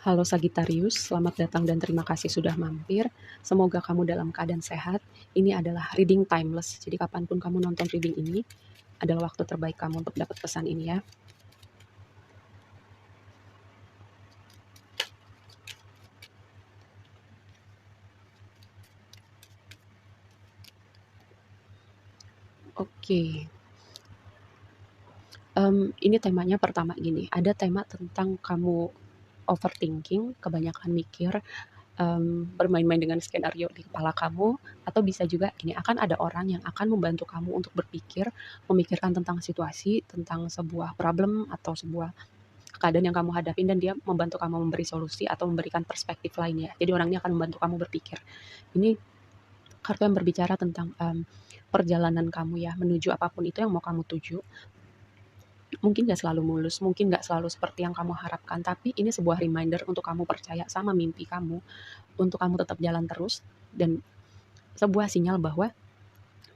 Halo Sagittarius, selamat datang dan terima kasih sudah mampir. Semoga kamu dalam keadaan sehat. Ini adalah reading timeless, jadi kapanpun kamu nonton reading ini adalah waktu terbaik kamu untuk dapat pesan ini ya. Oke, ini temanya pertama gini, ada tema tentang kamu overthinking, kebanyakan mikir, bermain-main dengan skenario di kepala kamu, atau bisa juga gini, akan ada orang yang akan membantu kamu untuk berpikir, memikirkan tentang situasi, tentang sebuah problem atau sebuah keadaan yang kamu hadapin dan dia membantu kamu memberi solusi atau memberikan perspektif lainnya. Jadi orang ini akan membantu kamu berpikir. Ini kartu yang berbicara tentang perjalanan kamu ya menuju apapun itu yang mau kamu tuju. Mungkin gak selalu mulus, mungkin gak selalu seperti yang kamu harapkan, tapi ini sebuah reminder untuk kamu percaya sama mimpi kamu, untuk kamu tetap jalan terus, dan sebuah sinyal bahwa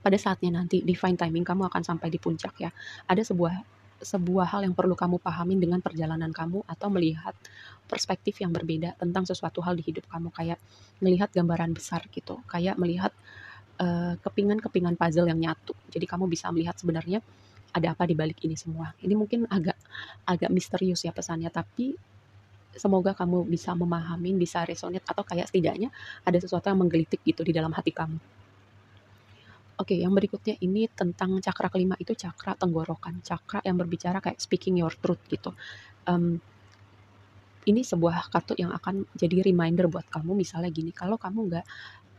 pada saatnya nanti divine timing kamu akan sampai di puncak ya. Ada sebuah sebuah hal yang perlu kamu pahamin dengan perjalanan kamu atau melihat perspektif yang berbeda tentang sesuatu hal di hidup kamu, kayak melihat gambaran besar gitu, kayak melihat kepingan-kepingan puzzle yang nyatu. Jadi kamu bisa melihat sebenarnya ada apa di balik ini semua. Ini mungkin agak agak misterius ya pesannya, tapi semoga kamu bisa memahami, bisa resonate atau kayak setidaknya ada sesuatu yang menggelitik gitu di dalam hati kamu. Oke, yang berikutnya ini tentang cakra kelima, itu cakra tenggorokan, cakra yang berbicara kayak speaking your truth gitu. Um, ini sebuah kartu yang akan jadi reminder buat kamu, misalnya gini, kalau kamu nggak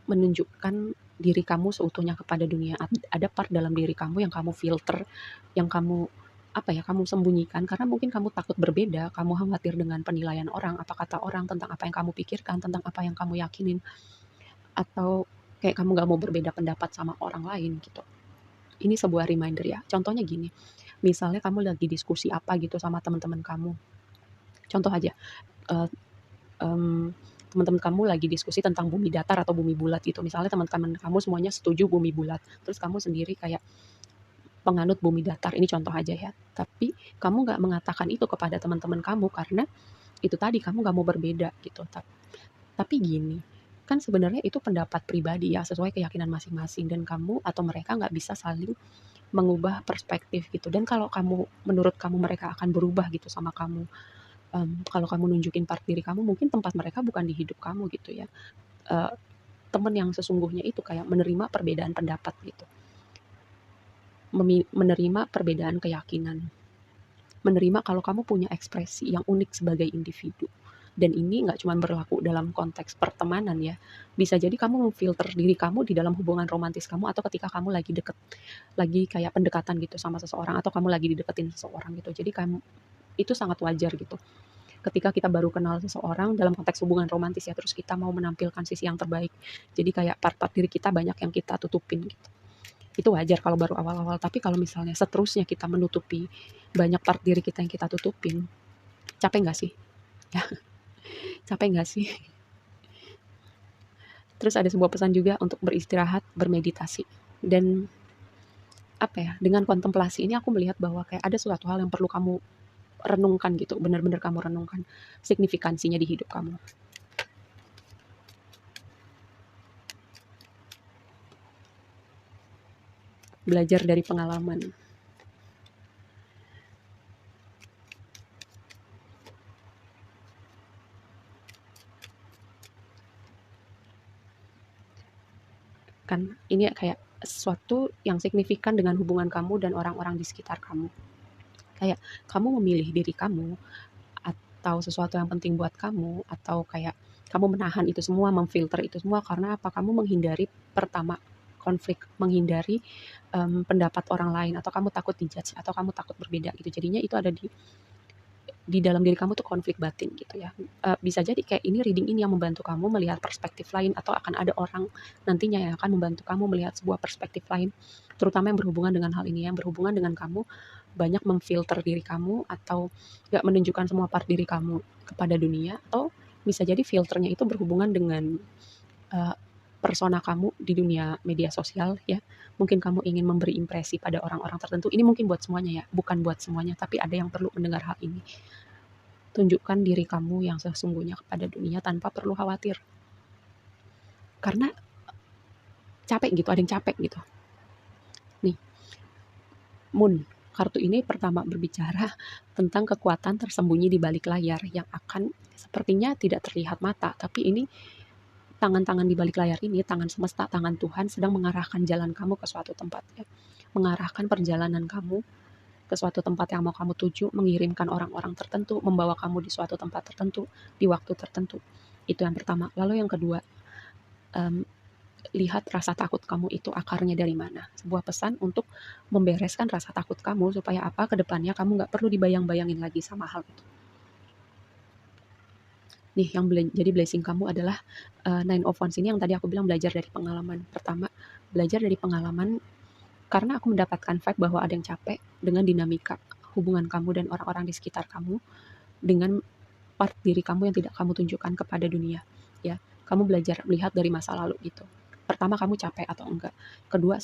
menunjukkan diri kamu seutuhnya kepada dunia, ada part dalam diri kamu yang kamu filter, yang kamu apa ya, kamu sembunyikan karena mungkin kamu takut berbeda, kamu khawatir dengan penilaian orang, apa kata orang tentang apa yang kamu pikirkan, tentang apa yang kamu yakinin, atau kayak kamu nggak mau berbeda pendapat sama orang lain gitu. Ini sebuah reminder ya. Contohnya gini, misalnya kamu lagi diskusi apa gitu sama teman-teman kamu. Contoh aja, eee, teman-teman kamu lagi diskusi tentang bumi datar atau bumi bulat gitu. Misalnya teman-teman kamu semuanya setuju bumi bulat, terus kamu sendiri kayak penganut bumi datar. Ini contoh aja ya. Tapi kamu nggak mengatakan itu kepada teman-teman kamu karena itu tadi kamu nggak mau berbeda gitu. Tapi gini, kan sebenarnya itu pendapat pribadi ya sesuai keyakinan masing-masing dan kamu atau mereka nggak bisa saling mengubah perspektif gitu, dan kalau kamu menurut kamu mereka akan berubah gitu sama kamu, kalau kamu nunjukin part diri kamu mungkin tempat mereka bukan di hidup kamu gitu ya. Eee, Temen yang sesungguhnya itu kayak menerima perbedaan pendapat gitu, menerima perbedaan keyakinan, menerima kalau kamu punya ekspresi yang unik sebagai individu. Dan ini nggak cuma berlaku dalam konteks pertemanan ya, bisa jadi kamu memfilter diri kamu di dalam hubungan romantis kamu atau ketika kamu lagi deket, lagi kayak pendekatan gitu sama seseorang atau kamu lagi dideketin seseorang gitu. Jadi kamu itu sangat wajar gitu. Ketika kita baru kenal seseorang dalam konteks hubungan romantis ya, terus kita mau menampilkan sisi yang terbaik. Jadi kayak part-part diri kita banyak yang kita tutupin gitu. Itu wajar kalau baru awal-awal, tapi kalau misalnya seterusnya kita menutupi banyak part diri kita yang kita tutupin, capek nggak sih? Ya, capek nggak sih? Terus ada sebuah pesan juga untuk beristirahat, bermeditasi. Dan apa ya, dengan kontemplasi ini aku melihat bahwa kayak ada suatu hal yang perlu kamu renungkan gitu, benar-benar kamu renungkan signifikansinya di hidup kamu. Belajar dari pengalaman. Kan ini kayak sesuatu yang signifikan dengan hubungan kamu dan orang-orang di sekitar kamu. Kayak kamu memilih diri kamu atau sesuatu yang penting buat kamu atau kayak kamu menahan itu semua, memfilter itu semua karena apa? Kamu menghindari pertama konflik, menghindari pendapat orang lain atau kamu takut dijudge atau kamu takut berbeda gitu. Jadinya itu ada di dalam diri kamu tuh konflik batin gitu ya. Bisa jadi kayak ini reading ini yang membantu kamu melihat perspektif lain atau akan ada orang nantinya yang akan membantu kamu melihat sebuah perspektif lain, terutama yang berhubungan dengan hal ini, yang berhubungan dengan kamu banyak memfilter diri kamu atau nggak menunjukkan semua part diri kamu kepada dunia, atau bisa jadi filternya itu berhubungan dengan uh, persona kamu di dunia media sosial ya. Mungkin kamu ingin memberi impresi pada orang-orang tertentu. Ini mungkin buat semuanya ya, bukan buat semuanya, tapi ada yang perlu mendengar hal ini. tunjukkan diri kamu yang sesungguhnya kepada dunia tanpa perlu khawatir. Karena capek gitu, ada yang capek gitu. Nih, Moon, kartu ini pertama berbicara tentang kekuatan tersembunyi di balik layar yang akan sepertinya tidak terlihat mata, tapi ini tangan-tangan di balik layar ini, tangan semesta, tangan Tuhan sedang mengarahkan jalan kamu ke suatu tempat ya. Mengarahkan perjalanan kamu ke suatu tempat yang mau kamu tuju, mengirimkan orang-orang tertentu, membawa kamu di suatu tempat tertentu, di waktu tertentu. Itu yang pertama. Lalu yang kedua, lihat rasa takut kamu itu akarnya dari mana. Sebuah pesan untuk membereskan rasa takut kamu supaya apa, ke depannya kamu nggak perlu dibayang-bayangin lagi sama hal itu. Nih, yang jadi blessing kamu adalah Nine of Wands ini yang tadi aku bilang belajar dari pengalaman. Pertama, belajar dari pengalaman karena aku mendapatkan vibe bahwa ada yang capek dengan dinamika hubungan kamu dan orang-orang di sekitar kamu dengan part diri kamu yang tidak kamu tunjukkan kepada dunia. Ya, kamu belajar melihat dari masa lalu gitu. Pertama, kamu capek atau enggak. Kedua,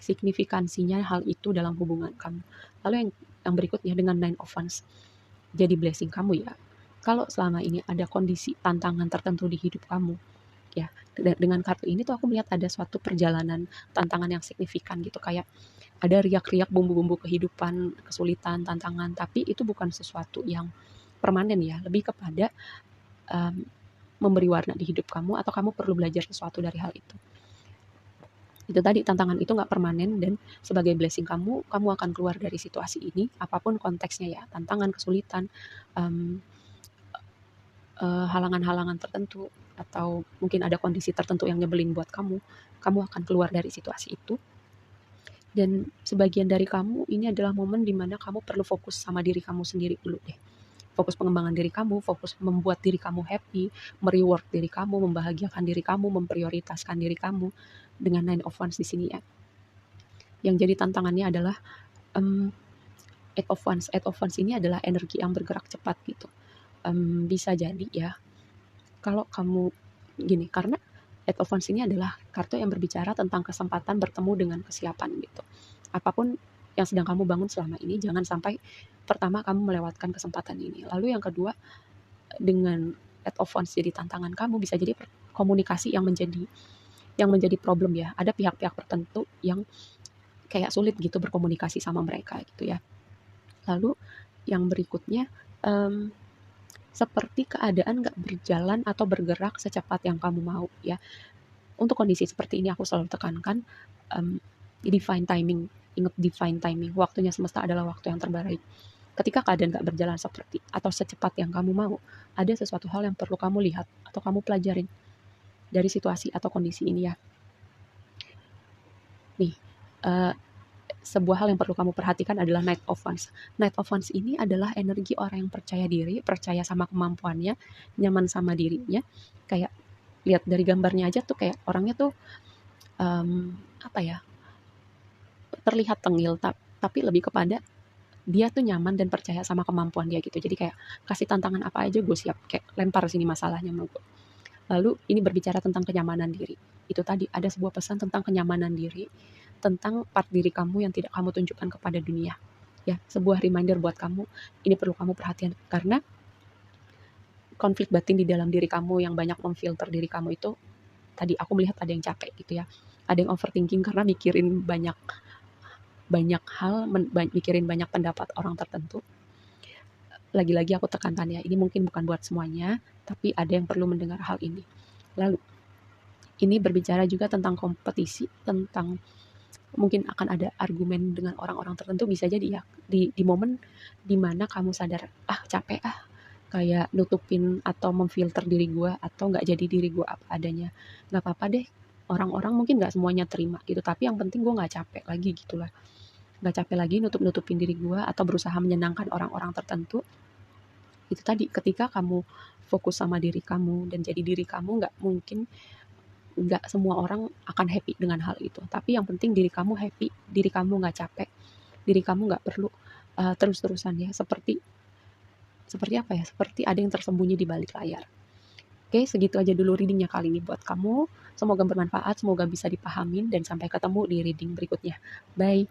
signifikansinya hal itu dalam hubungan kamu. Lalu yang berikutnya dengan Nine of Wands. Jadi blessing kamu ya. Kalau selama ini ada kondisi tantangan tertentu di hidup kamu, ya dengan kartu ini tuh aku melihat ada suatu perjalanan tantangan yang signifikan gitu, kayak ada riak-riak bumbu-bumbu kehidupan, kesulitan, tantangan, tapi itu bukan sesuatu yang permanen ya, lebih kepada um, memberi warna di hidup kamu atau kamu perlu belajar sesuatu dari hal itu. Itu tadi, tantangan itu nggak permanen dan sebagai blessing kamu akan keluar dari situasi ini, apapun konteksnya ya, tantangan, kesulitan, um, halangan-halangan tertentu atau mungkin ada kondisi tertentu yang nyebelin buat kamu akan keluar dari situasi itu. Dan sebagian dari kamu ini adalah momen dimana kamu perlu fokus sama diri kamu sendiri dulu deh. Fokus pengembangan diri kamu, fokus membuat diri kamu happy, mereward diri kamu, membahagiakan diri kamu, memprioritaskan diri kamu dengan Nine of Wands di sini ya. Yang jadi tantangannya adalah Eight of Wands. Eight of Wands ini adalah energi yang bergerak cepat gitu. Bisa jadi ya kalau kamu gini, karena Eight of Wands ini adalah kartu yang berbicara tentang kesempatan bertemu dengan kesiapan gitu. Apapun yang sedang kamu bangun selama ini, jangan sampai pertama kamu melewatkan kesempatan ini. Lalu yang kedua, dengan Eight of Wands jadi tantangan kamu, bisa jadi komunikasi yang menjadi problem ya. Ada pihak-pihak tertentu yang kayak sulit gitu berkomunikasi sama mereka gitu ya. Lalu yang berikutnya, seperti keadaan nggak berjalan atau bergerak secepat yang kamu mau ya. Untuk kondisi seperti ini aku selalu tekankan divine timing. Ingat divine timing. Waktunya semesta adalah waktu yang terbaik. Ketika keadaan nggak berjalan seperti atau secepat yang kamu mau, ada sesuatu hal yang perlu kamu lihat atau kamu pelajarin dari situasi atau kondisi ini ya. Nih, sebuah hal yang perlu kamu perhatikan adalah Knight of Wands. Knight of Wands ini adalah energi orang yang percaya diri, percaya sama kemampuannya, nyaman sama dirinya. Kayak lihat dari gambarnya aja tuh kayak orangnya tuh apa ya, terlihat tengil, tapi lebih kepada dia tuh nyaman dan percaya sama kemampuan dia gitu. Jadi kayak kasih tantangan apa aja gue siap, kayak lempar sini masalahnya sama gue. Lalu ini berbicara tentang kenyamanan diri. Itu tadi ada sebuah pesan tentang kenyamanan diri, tentang part diri kamu yang tidak kamu tunjukkan kepada dunia. Ya, sebuah reminder buat kamu, ini perlu kamu perhatian karena konflik batin di dalam diri kamu yang banyak memfilter diri kamu itu, tadi aku melihat ada yang capek gitu ya. Ada yang overthinking karena mikirin banyak hal, mikirin banyak pendapat orang tertentu. Lagi-lagi aku tekankan ya, ini mungkin bukan buat semuanya, tapi ada yang perlu mendengar hal ini. Lalu, ini berbicara juga tentang kompetisi, tentang mungkin akan ada argumen dengan orang-orang tertentu, bisa jadi ya, di momen dimana kamu sadar, capek kayak nutupin atau memfilter diri gue, atau gak jadi diri gue apa adanya. Gak apa-apa deh, orang-orang mungkin gak semuanya terima gitu, tapi yang penting gue gak capek lagi gitu lah. Gak capek lagi nutupin diri gue atau berusaha menyenangkan orang-orang tertentu. Itu tadi, ketika kamu fokus sama diri kamu dan jadi diri kamu, nggak semua orang akan happy dengan hal itu. Tapi yang penting diri kamu happy, diri kamu nggak capek, diri kamu nggak perlu terus-terusan ya. Seperti apa ya? Seperti ada yang tersembunyi di balik layar. Oke, segitu aja dulu readingnya kali ini buat kamu. Semoga bermanfaat, semoga bisa dipahamin, dan sampai ketemu di reading berikutnya. Bye.